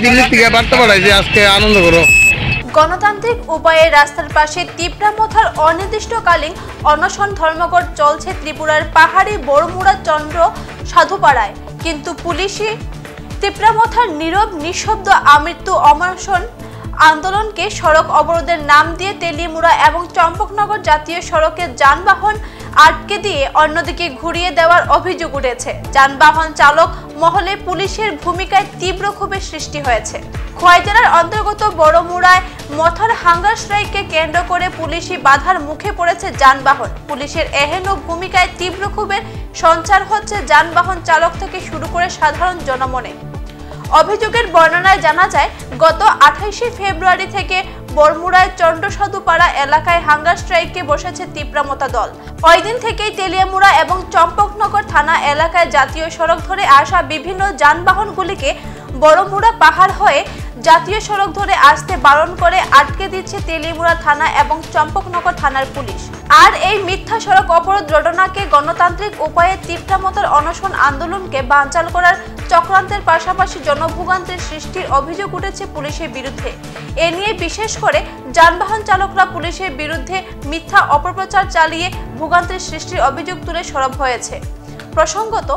দিল্লি থেকে বার্তা পাঠাইছে আজকে আনন্দ করো। গণতান্ত্রিক উপায়ে রাস্তার পাশে তিপ্রামথার অনির্দিষ্টকালীন অনশন ধর্মঘট চলছে ত্রিপুরার পাহাড়ি বড়মুড়া চন্দ্র সাধুপাড়ায়, কিন্তু পুলিশই তিপ্রামথার নীরব নিঃশব্দ আমৃত্যু অনশন আন্দোলনকে সড়ক অবরোধের নাম দিয়ে তেলিয়ামুড়া এবং চম্পকনগর জাতীয় সড়কে যানবাহন আটকে দিয়ে অন্যদিকে ঘুরিয়ে দেওয়ার অভিযোগ উঠেছে। যানবাহন চালক মহলে পুলিশের ভূমিকায় তীব্র ক্ষোভের সৃষ্টি হয়েছে। খোয়াই জেলার অন্তর্গত বড়মুড়ায় মথার হাঙ্গার স্ট্রাইককে কেন্দ্র করে পুলিশি বাধার মুখে পড়েছে যানবাহন। পুলিশের এহেন ভূমিকায় তীব্র ক্ষোভের সঞ্চার হচ্ছে যানবাহন চালক থেকে শুরু করে সাধারণ জনমনে। অভিযোগের বর্ণনায় জানা যায়, গত 28শে ফেব্রুয়ারি থেকে বড়মুড়ায় চন্দ্রসাধুপাড়া এলাকায় হাঙ্গার স্ট্রাইকে বসেছে তিপ্রামথা দল। ওই দিন থেকেই তেলিয়ামুড়া এবং চম্পকনগর থানা এলাকায় জাতীয় সড়ক ধরে আসা বিভিন্ন যানবাহনগুলিকে বড়মুড়া পাহাড় হয়ে জাতীয় সড়ক ধরে আসতে বারণ করে আটকে দিচ্ছে তেলিয়ামুড়া থানা এবং চম্পকনগর থানার পুলিশ। আর এই মিথ্যা সড়ক অবরোধ ঘটনাকে গণতান্ত্রিক উপায়ে তিপ্রামথার অনশন আন্দোলনকে বানচাল করার চক্রান্তের পাশাপাশি জনভোগান্তির সৃষ্টির অভিযোগ উঠেছে পুলিশের বিরুদ্ধে। এ নিয়ে বিশেষ করে যানবাহন চালকরা পুলিশের বিরুদ্ধে মিথ্যা অপপ্রচার চালিয়ে ভোগান্তির সৃষ্টির অভিযোগ তুলে সরব হয়েছে। প্রসঙ্গত,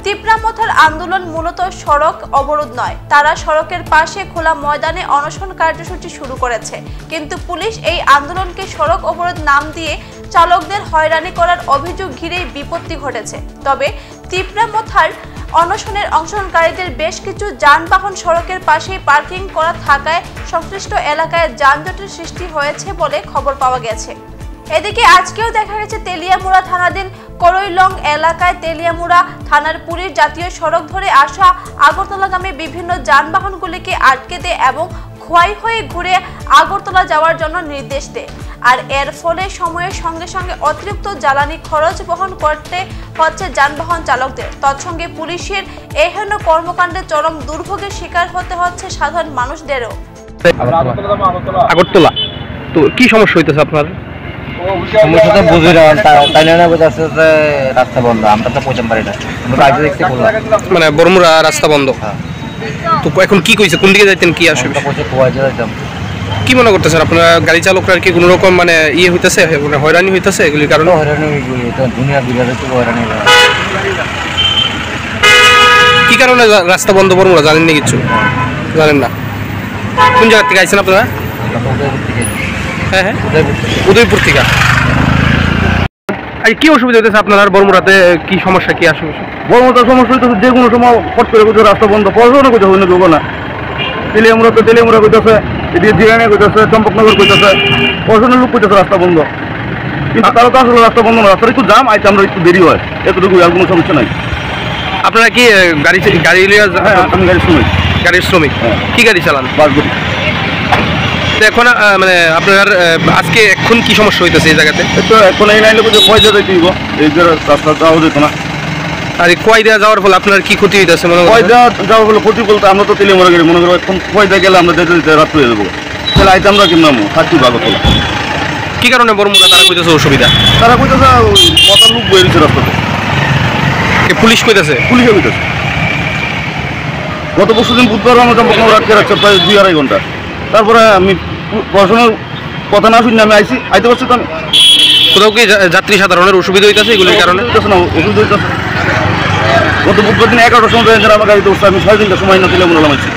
তিপ্রামথার আন্দোলন মূলত সড়ক অবরোধ নয়, তারা সড়কের পাশে খোলা ময়দানে অনশন কার্যসূচি শুরু করেছে, কিন্তু পুলিশ এই আন্দোলনকে সড়ক অবরোধ নাম দিয়ে চালকদের হয়রানি করার অভিযোগ ঘিরেই বিপত্তি ঘটেছে। তবে তিপ্রামথার অনশনের অংশগ্রহণকারীদের বেশ কিছু যানবাহন সড়কের পাশেই পার্কিং করা থাকায় সংশ্লিষ্ট এলাকায় যানজটের সৃষ্টি হয়েছে বলে খবর পাওয়া গেছে। এদিকে আজকেও দেখা গেছে তেলিয়ামুড়া থানাধীন করইলং এলাকায় তেলিয়ামুড়া থানার পুলিশ জাতীয় সড়ক ধরে আসা আগরতলাগামী বিভিন্ন যানবাহনগুলিকে আটকে দেয় এবং খোয়াই হয়ে ঘুরে আগরতলা যাওয়ার জন্য নির্দেশ দেয়। আর এর ফলে সময়ের সঙ্গে সঙ্গে অতিরিক্ত জ্বালানি খরচ বহন করতে হচ্ছে যানবাহন চালকদের। তৎসঙ্গে পুলিশের এহেন কর্মকাণ্ডে চরম দুর্ভোগের শিকার হতে হচ্ছে সাধারণ মানুষদেরও। আগরতলা তো কি সমস্যা হইতেছে আপনার? সমস্যা তো বুঝি না, তাই না বোঝাচ্ছে যে রাস্তা বন্ধ, আমরা তো পৌঁছাতে পারি না। মানে বড়মুড়া রাস্তা বন্ধ, তো এখন কি কইছে, কোন দিকে যাইতেন, কি আসবে? কি মনে করতেছেন আপনারা গাড়ি চালকরা কি কোনো রকম মানে ইয়ে হইতেছে, মানে হয়রানি হইতেছে এগুলির কারণে? কি কারণে রাস্তা বন্ধ বড়মুড়া জানেন না? কিছু জানেন না? কোন জায়গা থেকে আইছেন আপনারা? হ্যাঁ হ্যাঁ, উদয়পুর থেকে। আর কি অসুবিধা হইতেছে আপনার বড়মুড়াতে? কি সমস্যা, কি আসবে? বড়মুড়ার সমস্যা হইতেছে যে কোনো সময় ফট করে কোথাও রাস্তা বন্ধ, পড়াশোনা কোথাও হইলে দেবো না। তেলিয়ামুড়া তো তেলিয়ামুড়া কইতেছে, এদিকে জিরানি কইতেছে, চম্পকনগর কইতেছে, পড়াশোনার লোক কইতেছে রাস্তা বন্ধ, কিন্তু তারা তো আসলে রাস্তা বন্ধ না, রাস্তাটা একটু জাম আইতে আমরা একটু দেরি হয়, এতটুকু আর কোনো সমস্যা নাই। আপনারা কি গাড়ি লিয়ে? হ্যাঁ, আমি গাড়ির শ্রমিক। গাড়ির শ্রমিক? কি গাড়ি চালান? বাস গাড়ি। এখন মানে আপনার আজকে এখন কি সমস্যা হইতেছে এই জায়গাতে? তো এখন এই লাইনে কোথাও পয়সা দিতে দিব, এই যে রাস্তা যাওয়া যেত না। আর কয়দা যাওয়ার ফলে আপনার কি ক্ষতি হইতেছে? কয়দা যাওয়ার ফলে ক্ষতি বলতে আমরা তো তেলিয়ামুড়া গাড়ি মনে করো, এখন কয়দা গেলে আমরা যেতে যেতে রাত হয়ে যাবো, তাহলে আইতে আমরা কিনবো থাকছি ভালো। কি কারণে বড়মুড়া তারা কইতেছে অসুবিধা? তারা কইতেছে মতার লোক বয়ে দিচ্ছে রাস্তাতে। পুলিশ কইতেছে? পুলিশে কইতেছে। গত পরশু দিন বুধবার আমরা চম্পকনগর আটকে রাখছে প্রায় 2-2.5 ঘন্টা। তারপরে আমি পড়াশোনার কথা না শুনি আমি আইতে পারছি তো। আমি কোথাও কি যাত্রী সাধারণের অসুবিধা হইতেছে এগুলির কারণে? না, অসুবিধা হইতেছে। গত বুধবার দিন 11টার সময় আমার গাড়িতে উঠছে, আমি 3:30টার সময় না তেলিয়ামুড়া নামাইছি।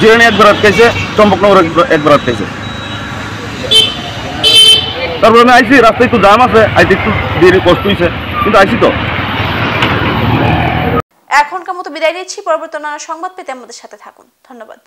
জিরানি একবার আটকাইছে, চম্পকনগর একবার আটকাইছে। তারপরে আমি আইসি, রাস্তায় একটু জাম আছে, আইতে একটু দেরি কষ্ট হয়েছে, কিন্তু আইসি তো। এখনকার মতো বিদায় নিচ্ছি। পরবর্তী সংবাদ পেতে আমাদের সাথে থাকুন। ধন্যবাদ।